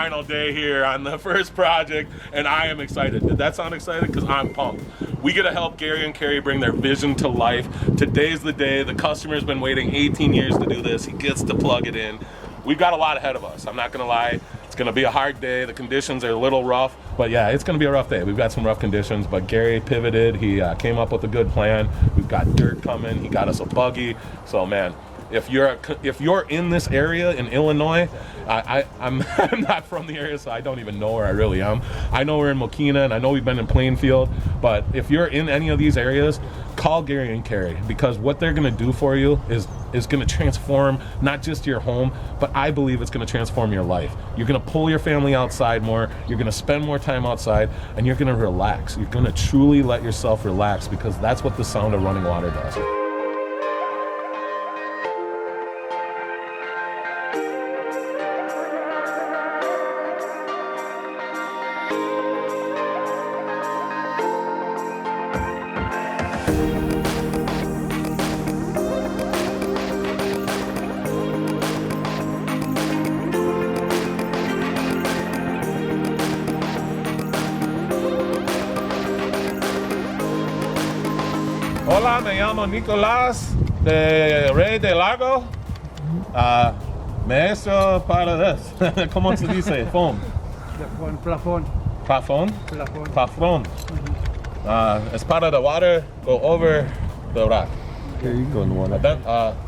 final day here on the first project, and I am excited. Did that sound excited? Because I'm pumped. We get to help Gary and Carrie bring their vision to life. Today's the day. The customer's been waiting 18 years to do this. He gets to plug it in. We've got a lot ahead of us. I'm not gonna lie. It's gonna be a hard day. The conditions are a little rough, but yeah, it's gonna be a rough day. We've got some rough conditions, but Gary pivoted. He came up with a good plan. We've got dirt coming. He got us a buggy. So man, if you're in this area in Illinois, I'm not from the area, so I don't even know where I really am. I know we're in Mokina, and I know we've been in Plainfield, but if you're in any of these areas, call Gary and Carrie, because what they're gonna do for you is gonna transform not just your home, but I believe it's gonna transform your life. You're gonna pull your family outside more, you're gonna spend more time outside, and you're gonna relax. You're gonna truly let yourself relax, because that's what the sound of running water does. Hola, me llamo Nicolás de Rey de Lago. Maestro para this. ¿Cómo se dice? Foam. Plafón. Plafón? Plafón. Plafón. Es para the water go over the rock. Here you go in the water.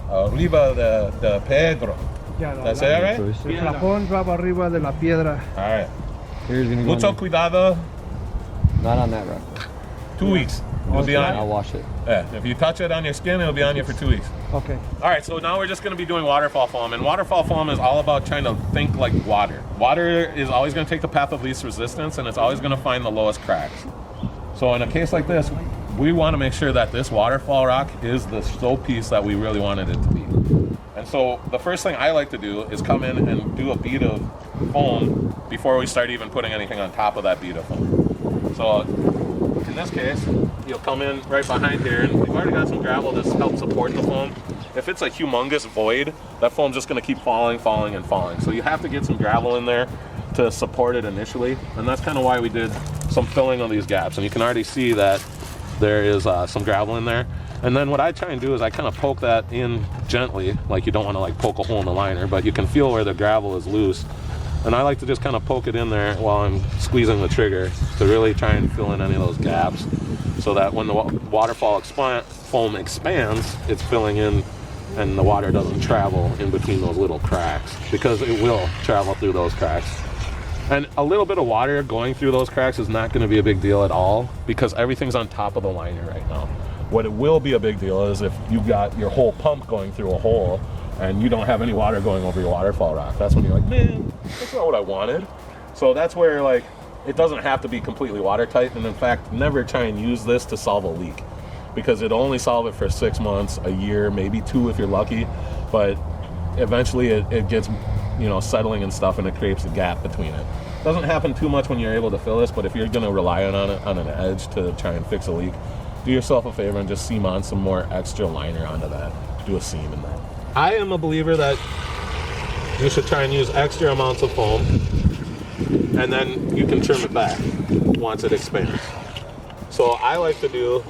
Arriba de Pedro. That's it, right? El plafón va arriba de la piedra. All right. Here's gonna go Mucho cuidado. Not on that rock. 2 weeks. It'll be on I'll you. wash it. Yeah, if you touch it on your skin, it'll be on you for 2 weeks. Okay. All right, so now we're just gonna be doing waterfall foam, and waterfall foam is all about trying to think like water. Water is always gonna take the path of least resistance, and it's always gonna find the lowest cracks. So in a case like this, we wanna make sure that this waterfall rock is the showpiece that we really wanted it to be. And so the first thing I like to do is come in and do a bead of foam before we start even putting anything on top of that bead of foam. So in this case, you'll come in right behind here, and we've already got some gravel to help support the foam. If it's a humongous void, that foam's just gonna keep falling, and falling. So you have to get some gravel in there to support it initially, and that's kind of why we did some filling of these gaps. And you can already see that there is some gravel in there. And then what I try and do is I kind of poke that in gently, like you don't want to like poke a hole in the liner, but you can feel where the gravel is loose. And I like to just kind of poke it in there while I'm squeezing the trigger to really try and fill in any of those gaps, so that when the waterfall foam expands, it's filling in and the water doesn't travel in between those little cracks, because it will travel through those cracks. And a little bit of water going through those cracks is not going to be a big deal at all, because everything's on top of the liner right now. What it will be a big deal is if you've got your whole pump going through a hole and you don't have any water going over your waterfall rock. That's when you're like, man, that's not what I wanted. So that's where, like, it doesn't have to be completely watertight, and in fact, never try and use this to solve a leak, because it'll only solve it for 6 months, a year, maybe 2 if you're lucky, but eventually it gets, you know, settling and stuff, and it creates a gap between it. Doesn't happen too much when you're able to fill this, but if you're gonna rely on it on an edge to try and fix a leak, do yourself a favor and just seam on some more extra liner onto that. Do a seam in that. I am a believer that you should try and use extra amounts of foam, and then you can trim it back once it expands. So I like to do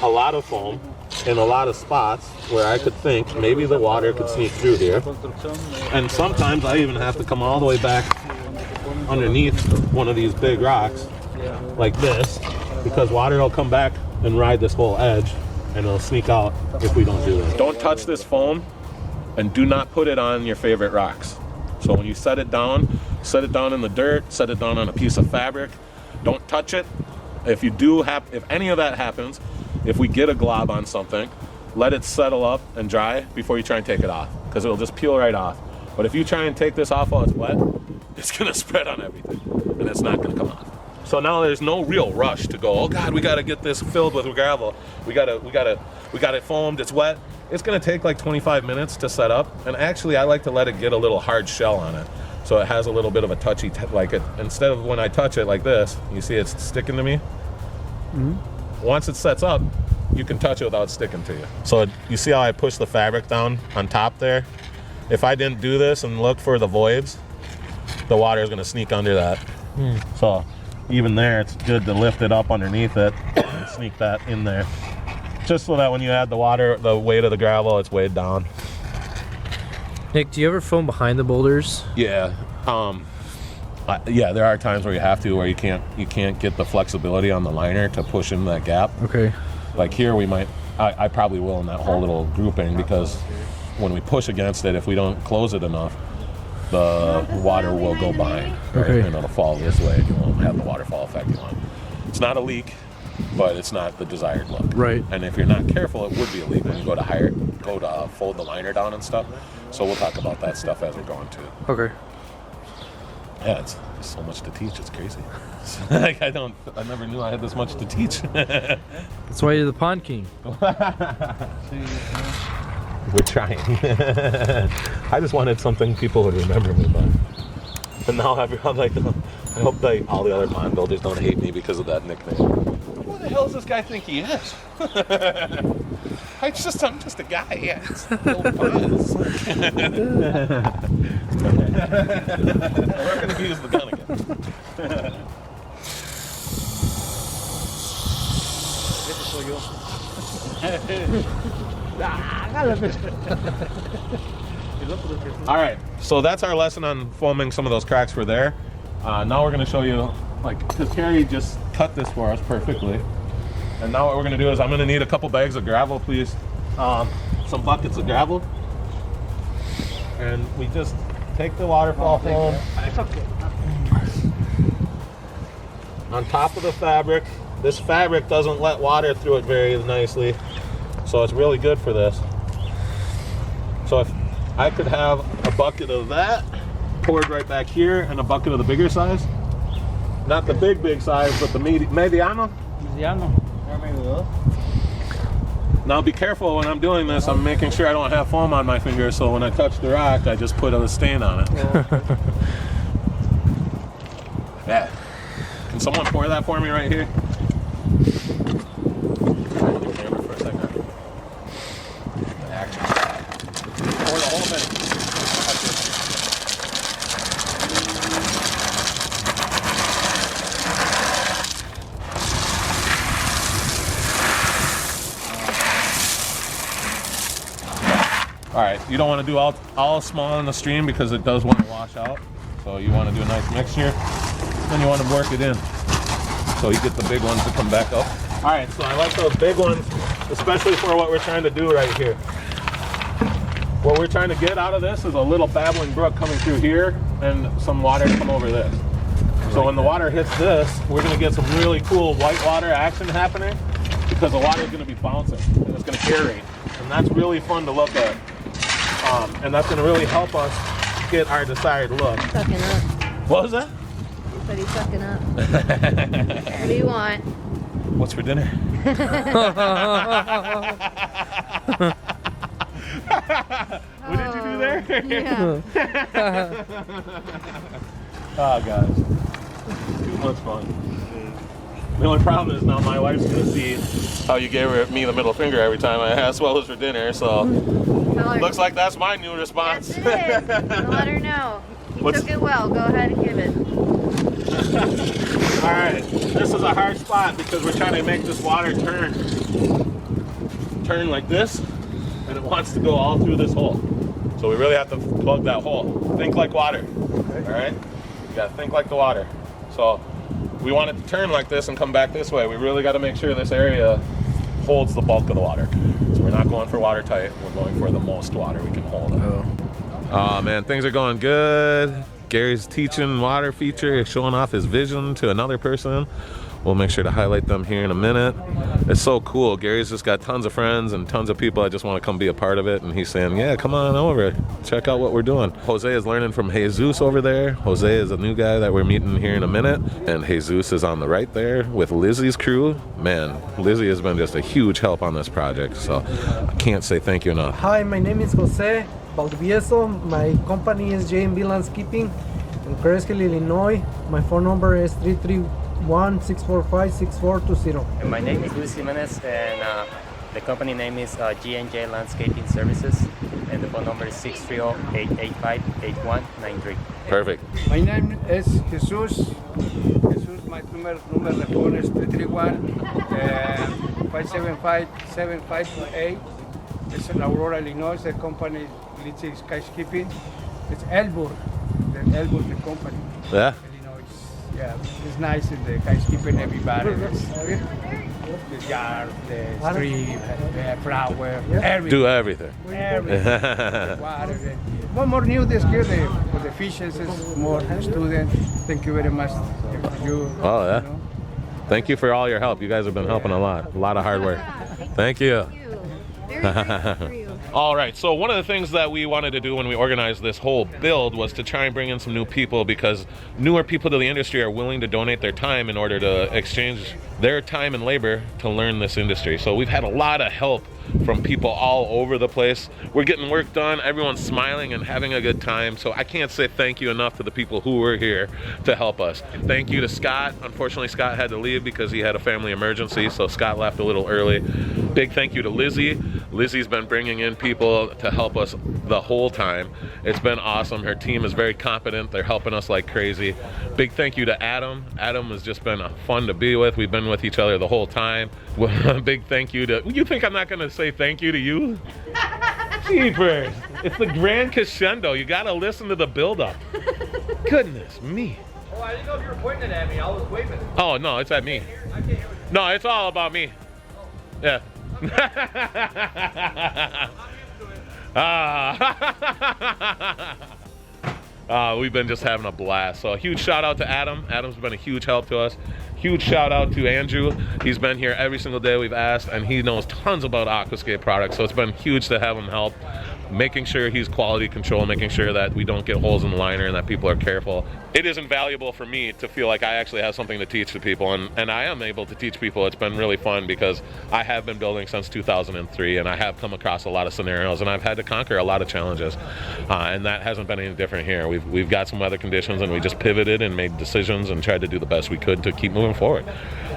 a lot of foam in a lot of spots where I could think maybe the water could sneak through here. And sometimes I even have to come all the way back underneath one of these big rocks like this, because water will come back and ride this whole edge, and it'll sneak out if we don't do this. Don't touch this foam, and do not put it on your favorite rocks. So when you set it down in the dirt, set it down on a piece of fabric. Don't touch it. If any of that happens, if we get a glob on something, let it settle up and dry before you try and take it off, because it'll just peel right off. But if you try and take this off while it's wet, it's gonna spread on everything, and it's not gonna come off. So now there's no real rush to go, oh God, we gotta get this filled with gravel. We got it foamed, it's wet. It's gonna take like 25 minutes to set up. And actually I like to let it get a little hard shell on it, so it has a little bit of a touchy, instead of when I touch it like this, you see it's sticking to me? Mm-hmm. Once it sets up, you can touch it without sticking to you. So you see how I push the fabric down on top there? If I didn't do this and look for the voids the water is going to sneak under that. So even there, it's good to lift it up underneath it and sneak that in there. Just so that when you add the water, the weight of the gravel, it's weighed down. Nick, do you ever foam behind the boulders? Yeah. Yeah, there are times where you have to, where you can't get the flexibility on the liner to push in that gap. Okay. Like here, we might. I probably will in that whole little grouping, because when we push against it, if we don't close it enough, the water will go behind. Right? Okay. And it'll fall this way, and you won't have the waterfall effect you want. It's not a leak, but it's not the desired look. Right. And if you're not careful, it would be a leak when you go to fold the liner down and stuff. So we'll talk about that stuff as we're going too. Okay. Yeah, it's so much to teach. It's crazy. Like I never knew I had this much to teach. That's why you're the pond king. We're trying. I just wanted something people would remember me by. And now I'm like, I hope all the other pond builders don't hate me because of that nickname. Who the hell does this guy think he is? I'm just a guy. Yeah, it's little buzz. We're gonna use the gun again. All right, so that's our lesson on foaming some of those cracks for there. Now we're going to show you, because Carrie just cut this for us perfectly. And now what we're going to do is I'm going to need a couple bags of gravel, please. Some buckets of gravel. And we just take the waterfall foam on top of the fabric. This fabric doesn't let water through it very nicely, so it's really good for this. So if I could have a bucket of that poured right back here and a bucket of the bigger size. Not the big size, but the mediano. Now be careful when I'm doing this. I'm making sure I don't have foam on my fingers, so when I touch the rock, I just put a stain on it. Yeah. Can someone pour that for me right here? For a second. Action. Pour the whole thing. All right, you don't want to do all small in the stream because it does want to wash out. So you want to do a nice mixture. Then you want to work it in. So you get the big ones to come back up. All right, so I like those big ones, especially for what we're trying to do right here. What we're trying to get out of this is a little babbling brook coming through here and some water come over this. So when the water hits this, we're gonna get some really cool white water action happening because the water is gonna be bouncing and it's gonna aerate. And that's really fun to look at. And that's gonna really help us get our desired look. Sucking up. What was that? He said he's sucking up. What do you want? What's for dinner? What did you do there? Yeah. Oh, guys. Too much fun. The only problem is now my wife's going to see how you gave me the middle finger every time I asked what was for dinner, so looks like that's my new response. Yes, it is. Let her know. You took it well. Go ahead and give it. All right, this is a hard spot because we're trying to make this water turn like this, and it wants to go all through this hole. So we really have to plug that hole. Think like water, all right? You gotta think like the water. So we want it to turn like this and come back this way. We really gotta make sure this area holds the bulk of the water. So we're not going for watertight, we're going for the most water we can hold. Oh man, things are going good. Gary's teaching water feature, showing off his vision to another person. We'll make sure to highlight them here in a minute. It's so cool. Gary's just got tons of friends and tons of people that just want to come be a part of it. And he's saying, yeah, come on over. Check out what we're doing. Jose is learning from Jesus over there. Jose is a new guy that we're meeting here in a minute. And Jesus is on the right there with Lizzie's crew. Man, Lizzie has been just a huge help on this project. So I can't say thank you enough. Hi, my name is Jose Valdivieso. My company is J&B Landscaping in Plainfield, Illinois. My phone number is 331-645-6420. My name is Luis Jimenez, and The company name is G&J Landscaping Services, and the phone number is 630-885-8193. Perfect. My name is Jesus. Jesus, my number de phone is 331-575-7528. It's in Aurora, Illinois. The company is Skykeeping. It's Elbur. The Elbur, the company. Yeah. Illinois. Yeah, it's nice in the Skykeeping. Everybody. The yard, the street, the flower, everything. Do everything. Everything. The water. One more new this year for the fishes is more students. Thank you very much. You. Oh, yeah. You know. Thank you for all your help. You guys have been helping a lot of hard work. Thank you. Very grateful for you. All right, so one of the things that we wanted to do when we organized this whole build was to try and bring in some new people, because newer people to the industry are willing to donate their time in order to exchange their time and labor to learn this industry. So we've had a lot of help from people all over the place. We're getting work done, everyone's smiling and having a good time. So I can't say thank you enough to the people who were here to help us. Thank you to Scott. Unfortunately, Scott had to leave because he had a family emergency, so Scott left a little early. Big thank you to Lizzie. Lizzie's been bringing in people to help us the whole time. It's been awesome. Her team is very competent. They're helping us like crazy. Big thank you to Adam. Adam has just been fun to be with. We've been with each other the whole time. Big thank you to, you think I'm not gonna say thank you to you? Jeepers, it's the grand crescendo. You gotta listen to the build-up. Goodness me. Oh, I didn't know if you were pointing it at me. I was waving. Oh no, it's at me. I can't hear. No, it's all about me. Yeah. We've been just having a blast. So a huge shout out to Adam. Adam's been a huge help to us. Huge shout out to Andrew. He's been here every single day we've asked, and he knows tons about Aquascape products. So it's been huge to have him help, making sure he's quality control, making sure that we don't get holes in the liner and that people are careful. It is invaluable for me to feel like I actually have something to teach to people, and I am able to teach people. It's been really fun because I have been building since 2003, and I have come across a lot of scenarios, and I've had to conquer a lot of challenges, and that hasn't been any different here. We've got some weather conditions, and we just pivoted and made decisions and tried to do the best we could to keep moving forward.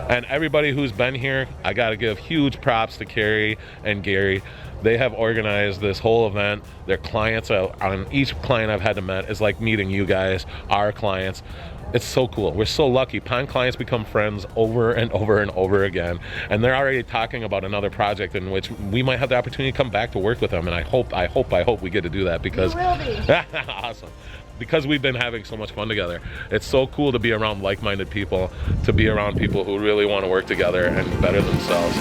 And everybody who's been here, I got to give huge props to Carrie and Gary. They have organized this whole event. Their clients, on each client I've had to meet is like meeting you guys, our clients. It's so cool. We're so lucky. Pond clients become friends over and over and over again, and they're already talking about another project in which we might have the opportunity to come back to work with them. And I hope we get to do that, because You will be. awesome. Because we've been having so much fun together. It's so cool to be around like-minded people, to be around people who really want to work together and better themselves.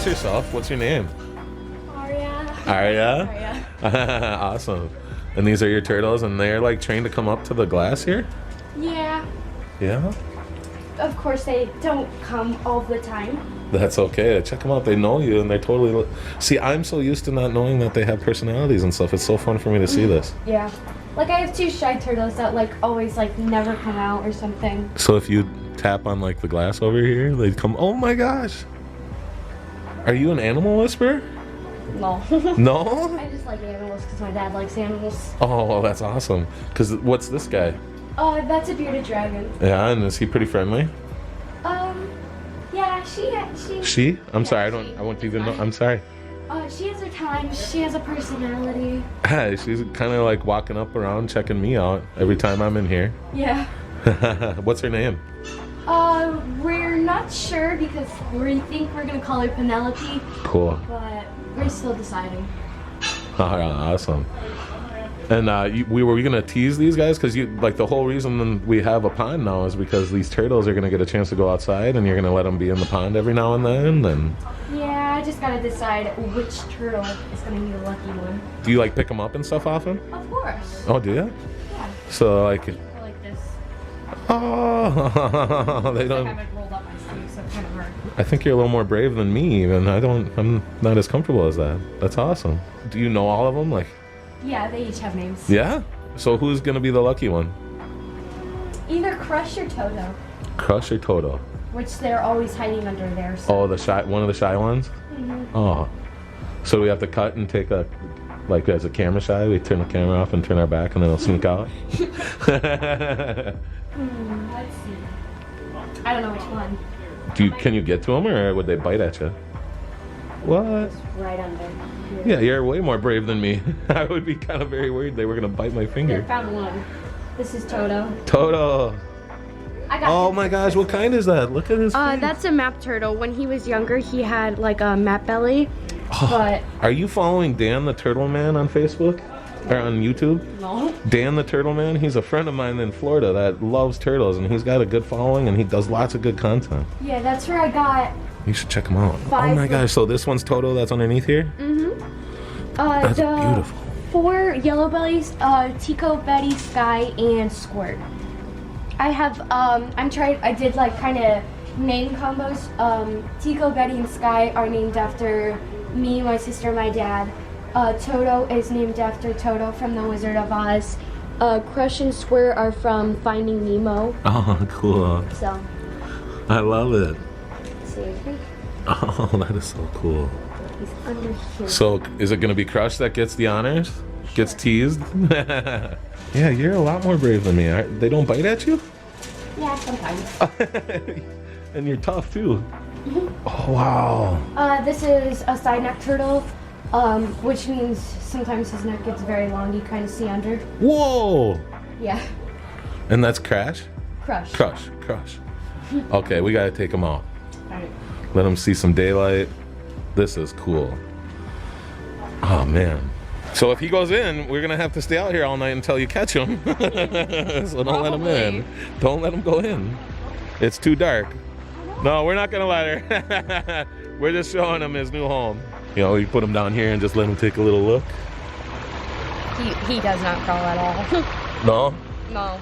Yourself. What's your name? Aria. Awesome. And these are your turtles, and they're like trained to come up to the glass here? Yeah. Yeah? Of course, they don't come all the time. That's okay. Check them out. They know you, and they're totally... See, I'm so used to not knowing that they have personalities and stuff. It's so fun for me to see this. Yeah. Like, I have two shy turtles that, like, always, like, never come out or something. So if you tap on, like, the glass over here, they'd come... Oh, my gosh! Are you an animal whisperer? No. No? I just like animals because my dad likes animals. Oh, well, that's awesome. Because what's this guy? That's a bearded dragon. Yeah, and is he pretty friendly? Yeah, she. She? I'm Yeah, sorry, she. I won't even know. I'm sorry. She has her time. She has a personality. Hey, she's kind of like walking up around checking me out every time I'm in here. Yeah. What's her name? We're not sure because we think we're gonna call her Penelope. Cool. But we're still deciding. Awesome. And were we gonna tease these guys? Because like the whole reason we have a pond now is because these turtles are gonna get a chance to go outside, and you're gonna let them be in the pond every now and then. And yeah, I just gotta decide which turtle is gonna be the lucky one. do you like pick them up and stuff often? Of course. Oh, do you? Yeah. So like. Like this. Oh, they I don't. haven't rolled up my sleeve, so kind of hard. I think you're a little more brave than me even. I'm not as comfortable as that. That's awesome. Do you know all of them? Like, Yeah, they each have names. yeah? So who's gonna be the lucky one? Either Crush or Toto, Crush or Toto? which they're always hiding under there. So. Oh, one of the shy ones? Oh. So we have to cut and take a, like as a camera shy, we turn the camera off and turn our back and then they'll sneak out? Let's see. I don't know which one. Can you get to them or would they bite at you? What? Right under. Yeah, you're way more brave than me. I would be kind of very worried they were gonna bite my There, finger. found one. This is Toto. Toto! I got Oh this. my gosh, what kind is that? Look at his face. That's a map turtle. When he was younger, he had like a map belly, but Are you following Dan the Turtle Man on Facebook? Or on YouTube? no. Dan the Turtle Man, he's a friend of mine in Florida that loves turtles and he's got a good following and he does lots of good content. Yeah, that's where I got. You should check him out. Oh 5 my gosh, so this one's Toto that's underneath here? That's the beautiful. 4 yellow bellies, Tico, Betty, Sky, and Squirt. I have, I did like kind of name combos. Tico, Betty, and Sky are named after me, my sister, my dad. Toto is named after Toto from The Wizard of Oz. Crush and Squirt are from Finding Nemo. Oh, cool. So, I love it. see, I think Oh, that is so cool. he's under here. So, is it going to be Crush that gets the honors? Gets teased? Yeah, you're a lot more brave than me. They don't bite at you? Yeah, sometimes. And you're tough too. Oh, wow. This is a side neck turtle, which means sometimes his neck gets very long. You kind of see under. Whoa! Yeah. And that's Crash? Crush. Crush. Okay, we gotta take him out. Alright. Let him see some daylight. This is cool. Oh, man. So if he goes in, we're gonna have to stay out here all night until you catch him. So don't let him in. Don't let him go in. It's too dark. No, we're not gonna let her. We're just showing him his new home. You know, we put him down here and just let him take a little look. He does not crawl at all. No? No.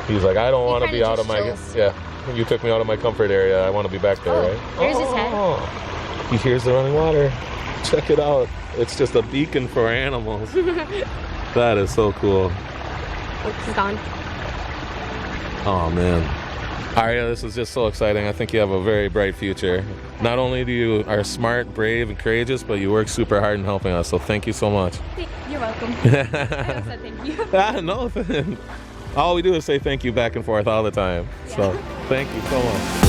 He's like, I don't want to kinda be out of just my... chills. Yeah, you took me out of my comfort area. I want to be back there, right? Here's his head. Oh, he hears the running water. Check it out. It's just a beacon for animals. That is so cool. Oh, he's gone. Oh, man. Aria, this is just so exciting. I think you have a very bright future. Not only do you are smart, brave, and courageous, but you work super hard in helping us. So thank you so much. You're welcome. I said thank you. No, all we do is say thank you back and forth all the time. Yeah. So thank you so much.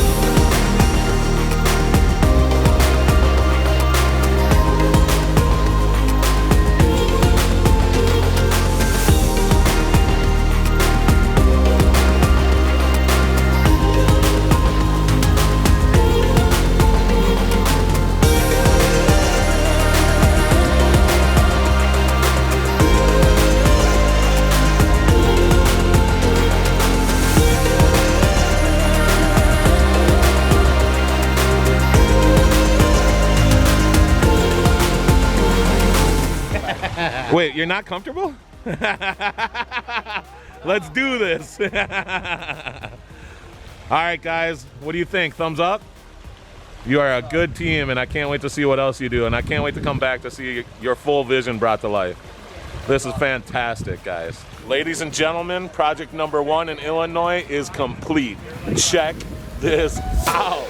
Wait, you're not comfortable? Let's do this. All right, guys, what do you think? Thumbs up? You are a good team, and I can't wait to see what else you do, and I can't wait to come back to see your full vision brought to life. This is fantastic, guys. Ladies and gentlemen, project number 1 in Illinois is complete. Check this out.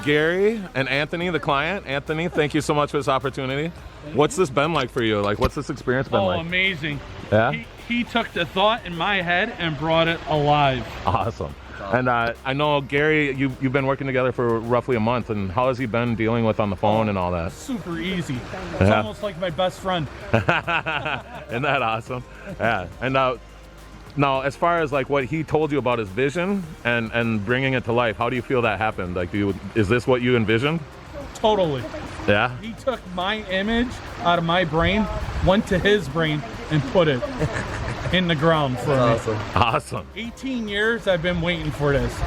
Gary and Anthony, the client. Anthony, thank you so much for this opportunity. What's this been like for you? Like, what's this experience been like? Oh, amazing. Yeah? He took the thought in my head and brought it alive. Awesome. And I know, Gary, you've been working together for roughly a month, and how has he been dealing with on the phone and all that? Super easy. It's almost like my best friend. Isn't that awesome? Yeah. And now, as far as like what he told you about his vision and bringing it to life, how do you feel that happened? Like, is this what you envisioned? Totally. Yeah? He took my image out of my brain, went to his brain, and put it in the ground for me. Awesome. 18 years I've been waiting for this.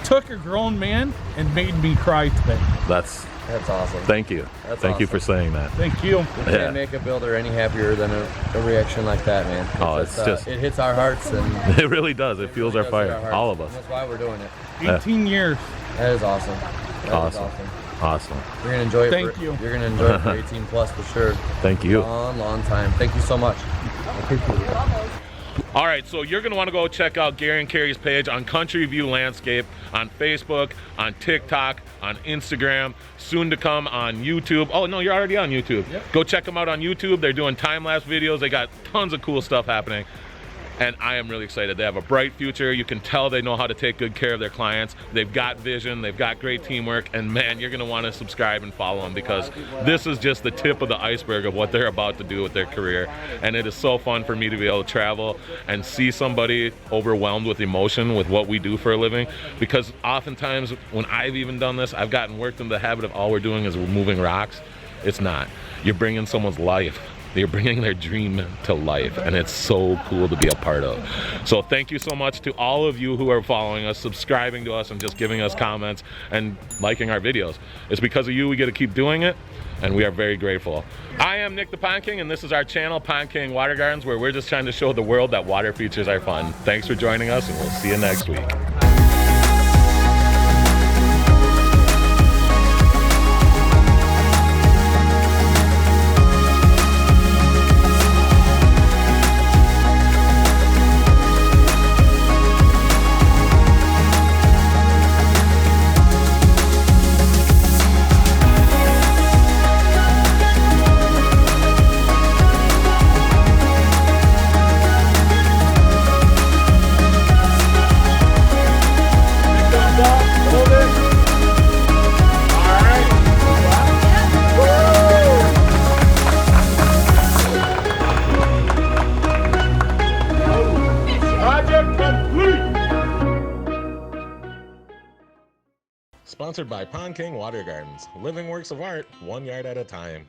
Took a grown man and made me cry today. That's awesome. Thank you. Thank you for saying that. Thank you. You can't make a builder any happier than a reaction like that, man. It's just it hits our hearts, and it really does. It fuels our fire. All of us. That's why we're doing it. 18 years. That is awesome. That is Awesome. You're gonna enjoy it. Thank you. You're gonna enjoy it for 18 plus for sure. Thank you. Long time. Thank you so much. I appreciate it. All right, so you're gonna want to go check out Gary and Carrie's page on Country View Landscape on Facebook, on TikTok, on Instagram, soon to come on YouTube. Oh no, you're already on YouTube. Yep. Go check them out on YouTube. They're doing time-lapse videos. They got tons of cool stuff happening. And I am really excited. They have a bright future. You can tell they know how to take good care of their clients. They've got vision, they've got great teamwork, and man, you're gonna wanna subscribe and follow them, because this is just the tip of the iceberg of what they're about to do with their career. And it is so fun for me to be able to travel and see somebody overwhelmed with emotion with what we do for a living. Because oftentimes when I've even done this, I've gotten worked into the habit of all we're doing is moving rocks. It's not. You're bringing someone's life. They're bringing their dream to life, and it's so cool to be a part of. So thank you so much to all of you who are following us, subscribing to us, and just giving us comments and liking our videos. It's because of you we get to keep doing it, and we are very grateful. I am Nick the Pond King, and this is our channel, Pond King Water Gardens, where we're just trying to show the world that water features are fun. Thanks for joining us, and we'll see you next week. Sponsored by Pond King Water Gardens. Living works of art, 1 yard at a time.